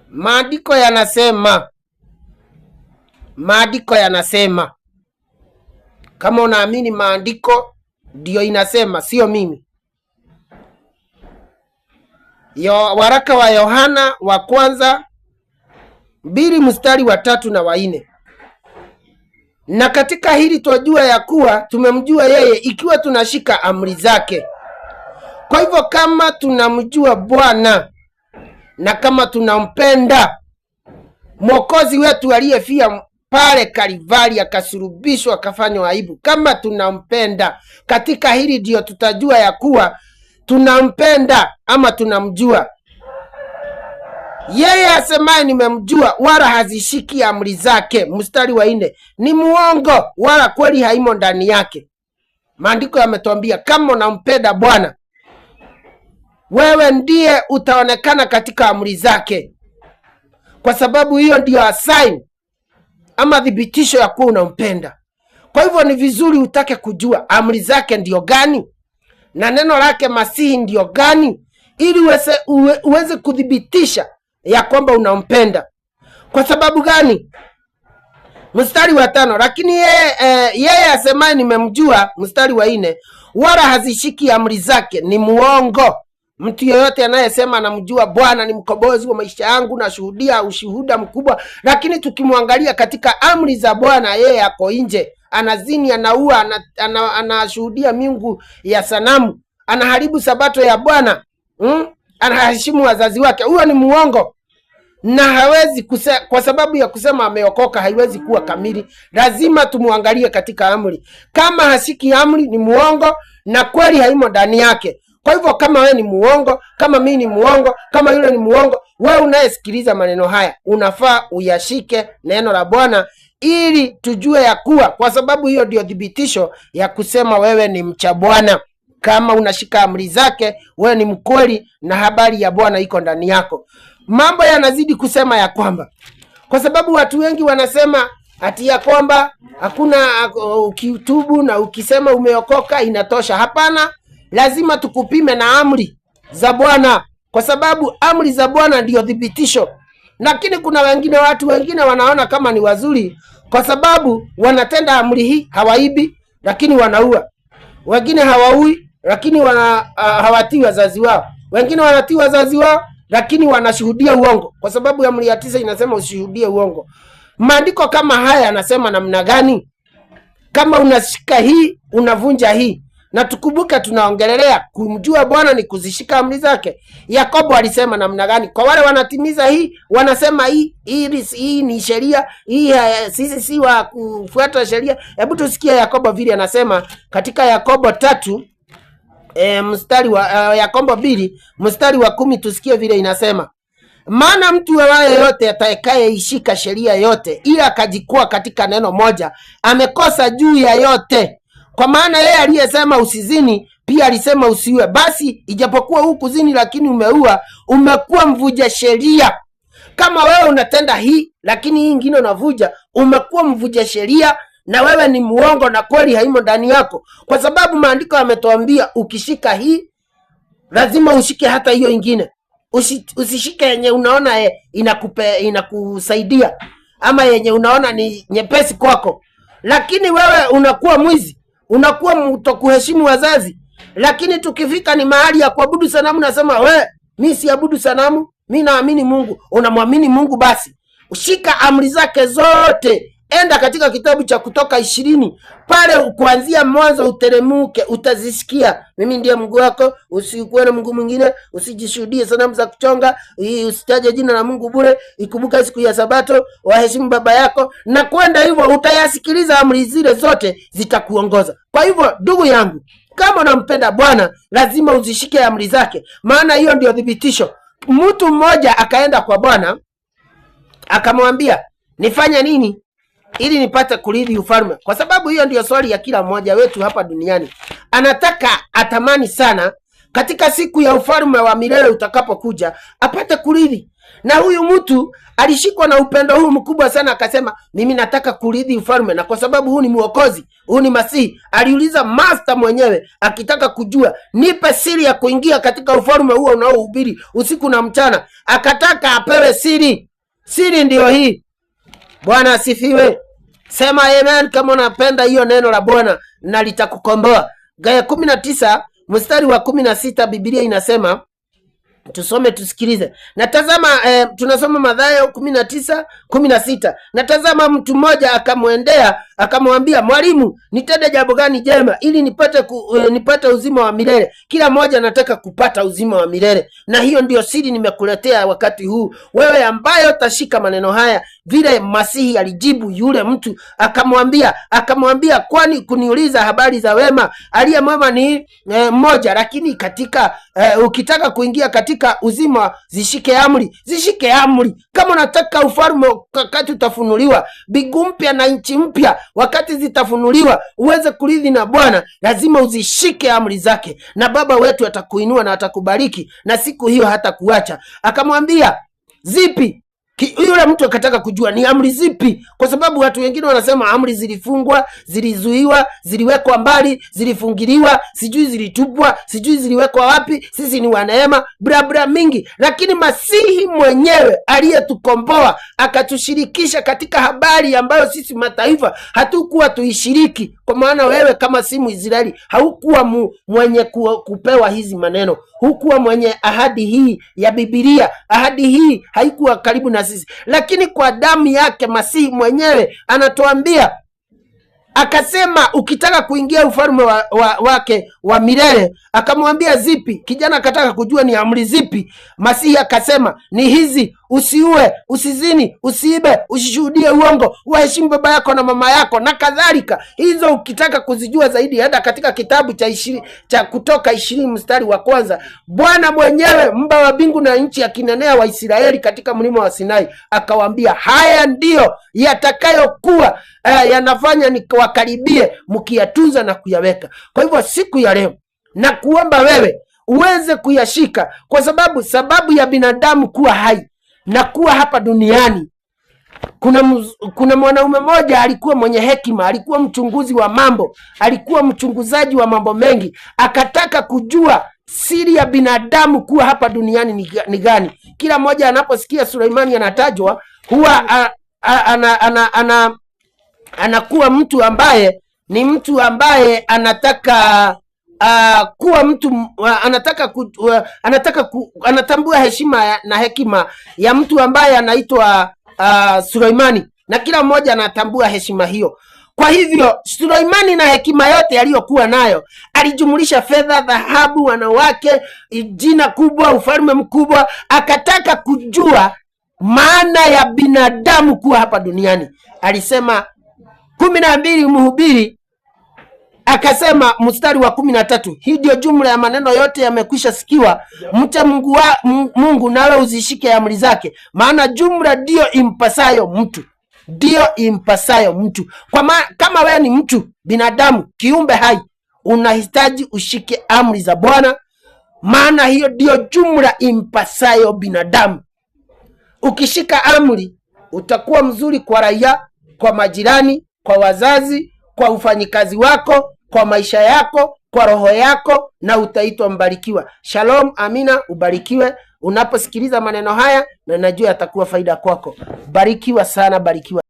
Maandiko yanasema, kama unaamini maandiko ndio inasema, sio mimi. Waraka wa Yohana wa kwanza 2 mstari wa 3 na wa 4. Na katika hili twajua ya kuwa tumemjua yeye ikiwa tunashika amri zake. Kwa hivyo kama tunamjua Bwana na kama tunampenda Mwokozi wetu aliyefia pale Kalvari akasulubishwa akafanywa aibu, kama tunampenda, katika hili ndio tutajua ya kuwa tunampenda ama tunamjua. Yeye asemaye nimemjua wala hazishiki amri zake, mstari wa 4, ni muongo wala kweli haimo ndani yake. Maandiko yametuambia kama unampenda Bwana, wewe ndiye utaonekana katika amri zake, kwa sababu hiyo ndio sign ama thibitisho ya kuwa unampenda. Kwa hivyo ni vizuri utake kujua amri zake ndio gani na neno lake Masihi ndio gani, ili uweze kudhibitisha ya kwamba unampenda. Kwa sababu gani? Mstari wa 5, lakini yeye asemaye nimemjua, mstari wa 4, wala hazishiki amri zake ni muongo. Mtu yeyote anayesema anamjua Bwana, ni mkombozi wa maisha yangu, na shuhudia ushuhuda mkubwa, lakini tukimwangalia katika amri za Bwana, yeye ako nje, anazini, anaua, anashuhudia miungu ya sanamu, anaharibu sabato ya Bwana, anaheshimu wazazi wake, huyo ni muongo. Na hawezi kwa sababu ya kusema ameokoka haiwezi kuwa kamili. Lazima tumuangalie katika amri. Kama hasiki amri ni muongo na kweli haimo ndani yake. Kwa hivyo kama wewe ni muongo, kama mimi ni muongo, kama yule ni muongo, wewe unayesikiliza maneno haya unafaa uyashike neno la Bwana ili tujue ya kuwa, kwa sababu hiyo ndio thibitisho ya kusema wewe ni mcha Bwana. Kama unashika amri zake, wewe ni mkweli na habari ya Bwana iko ndani yako. Mambo yanazidi kusema ya kwamba, kwa sababu watu wengi wanasema ati ya kwamba hakuna, ukitubu na ukisema umeokoka inatosha. Hapana, lazima tukupime na amri za Bwana, kwa sababu amri za Bwana ndio thibitisho. Lakini kuna watu wengine wanaona kama ni wazuri kwa sababu wanatenda amri hii, hawaibi lakini wanaua. Wengine hawaui lakini hawatii wazazi wao. Wengine wanatii wazazi wao lakini wanashuhudia uongo, kwa sababu amri ya 9 inasema usishuhudie uongo. Maandiko kama haya yanasema namna gani? Kama unashika hii unavunja hii. Na tukumbuke tunaongelelea kumjua Bwana ni kuzishika amri zake. Yakobo alisema namna gani? Kwa wale wanatimiza hii, wanasema hii ni sheria, hii sisi si wa kufuata sheria. Hebu tusikie Yakobo vile anasema katika Yakobo 3 mstari wa Yakobo 2 mstari wa 10, tusikie vile inasema. Maana mtu awaye yote atakaye ishika sheria yote ila akajikua katika neno moja, amekosa juu ya yote. Kwa maana yeye aliyesema usizini pia alisema usiue. Basi ijapokuwa hukuzini lakini umeua, umekuwa mvuja sheria. Kama wewe unatenda hii lakini hii nyingine unavuja, umekuwa mvuja sheria na wewe ni muongo na kweli haimo ndani yako. Kwa sababu maandiko yametuambia ukishika hii lazima ushike hata hiyo nyingine. Usishike yenye unaona inakusaidia ama yenye unaona ni nyepesi kwako. Lakini wewe unakuwa mwizi, unakuwa mtokuheshimu wazazi. Lakini tukifika ni mahali ya kuabudu sanamu, nasema mimi siabudu sanamu, mimi naamini Mungu. Unamwamini Mungu, basi ushika amri zake zote. Enda katika kitabu cha Kutoka 20 pale kuanzia mwanzo uteremuke, utazisikia. Mimi ndiye Mungu wako, usikuwe na Mungu mwingine, usijishuhudie sanamu za kuchonga, usitaje jina la Mungu bure, ikumbuka siku ya Sabato, waheshimu baba yako, na kwenda hivyo utayasikiliza amri zile zote zitakuongoza. Kwa hivyo ndugu yangu, kama unampenda Bwana lazima uzishike amri zake, maana hiyo ndio thibitisho. Mtu mmoja akaenda kwa Bwana akamwambia, nifanya nini ili nipate kurithi ufalme? Kwa sababu hiyo ndio swali ya kila mmoja wetu hapa duniani. Anataka, atamani sana katika siku ya ufalme wa milele utakapokuja apate kurithi. Na huyu mtu alishikwa na upendo huu mkubwa sana, akasema mimi nataka kurithi ufalme, na kwa sababu huu ni mwokozi, huu ni Masihi, aliuliza master mwenyewe akitaka kujua, nipe siri ya kuingia katika ufalme huo unaohubiri usiku na mchana. Akataka apewe siri. Siri ndio hii. Bwana asifiwe. Sema amen kama unapenda hiyo neno la Bwana na litakukomboa. Gaya 19 mstari wa 16 Biblia inasema, tusome tusikilize. Natazama tunasoma Mathayo 19:16. Natazama mtu mmoja akamwendea akamwambia, mwalimu, nitende jambo gani jema ili nipate uzima wa milele? Kila mmoja anataka kupata uzima wa milele, na hiyo ndio siri nimekuletea wakati huu, wewe ambaye utashika maneno haya. Vile Masihi alijibu yule mtu akamwambia, kwani kuniuliza habari za wema? Aliye mwema ni mmoja, lakini katika ukitaka kuingia katika uzima zishike amri. Zishike amri. Kama unataka ufalme wakati utafunuliwa, mbingu mpya na nchi mpya wakati zitafunuliwa, uweze kurithi na Bwana, lazima uzishike amri zake, na Baba wetu atakuinua na atakubariki, na siku hiyo hata kuacha. Akamwambia, zipi? Yule mtu akataka kujua ni amri zipi, kwa sababu watu wengine wanasema amri zilifungwa, zilizuiwa, ziliwekwa mbali, zilifungiliwa, sijui zilitupwa, sijui ziliwekwa wapi, sisi ni waneema, bra mingi. Lakini Masihi mwenyewe aliyetukomboa akatushirikisha katika habari ambayo sisi mataifa hatukuwa tuishiriki. Kwa maana wewe kama si Mwisraeli haukuwa mwenye kupewa hizi maneno, hukuwa mwenye ahadi hii ya Biblia. Ahadi hii haikuwa karibu na sisi, lakini kwa damu yake Masihi mwenyewe anatuambia, akasema ukitaka kuingia ufalme wake wa milele. Akamwambia zipi? Kijana akataka kujua ni amri zipi. Masihi akasema ni hizi: usiue, usizini, usiibe, usishuhudie uongo, waheshimu baba yako na mama yako, na kadhalika. Hizo ukitaka kuzijua zaidi, hata katika kitabu cha Kutoka 20 mstari wa 1, Bwana mwenyewe mba wa mbingu na nchi akinenea Waisraeli katika mlima wa Sinai, akawaambia haya ndiyo yatakayokuwa yanafanya nikawakaribie, mkiyatunza na kuyaweka. Kwa hivyo siku ya leo na kuomba wewe uweze kuyashika, kwa sababu ya binadamu kuwa hai na kuwa hapa duniani. Kuna mwanaume mmoja alikuwa mwenye hekima, alikuwa mchunguzi wa mambo, alikuwa mchunguzaji wa mambo mengi, akataka kujua siri ya binadamu kuwa hapa duniani ni gani. Kila mmoja anaposikia Suleimani anatajwa huwa anakuwa mtu ambaye ni mtu ambaye anataka kuwa mtu anatambua heshima na hekima ya mtu ambaye anaitwa Suleimani, na kila mmoja anatambua heshima hiyo. Kwa hivyo Suleimani na hekima yote aliyokuwa nayo, alijumulisha fedha, dhahabu, wanawake, jina kubwa, ufalme mkubwa. Akataka kujua maana ya binadamu kuwa hapa duniani. Alisema 12 Mhubiri akasema mstari wa 13, hii ndio jumla ya maneno yote yamekwisha sikiwa, mcha Mungu nawe uzishike amri zake, maana jumla ndio impasayo mtu. Ndio impasayo mtu. Kama wewe ni mtu, binadamu, kiumbe hai, unahitaji ushike amri za Bwana, maana hiyo ndio jumla impasayo binadamu. Ukishika amri, utakuwa mzuri kwa raia, kwa majirani, kwa wazazi, kwa ufanyikazi wako, kwa maisha yako, kwa roho yako, na utaitwa mbarikiwa. Shalom, amina, ubarikiwe unaposikiliza maneno haya, na najua yatakuwa faida kwako. Barikiwa sana, barikiwa.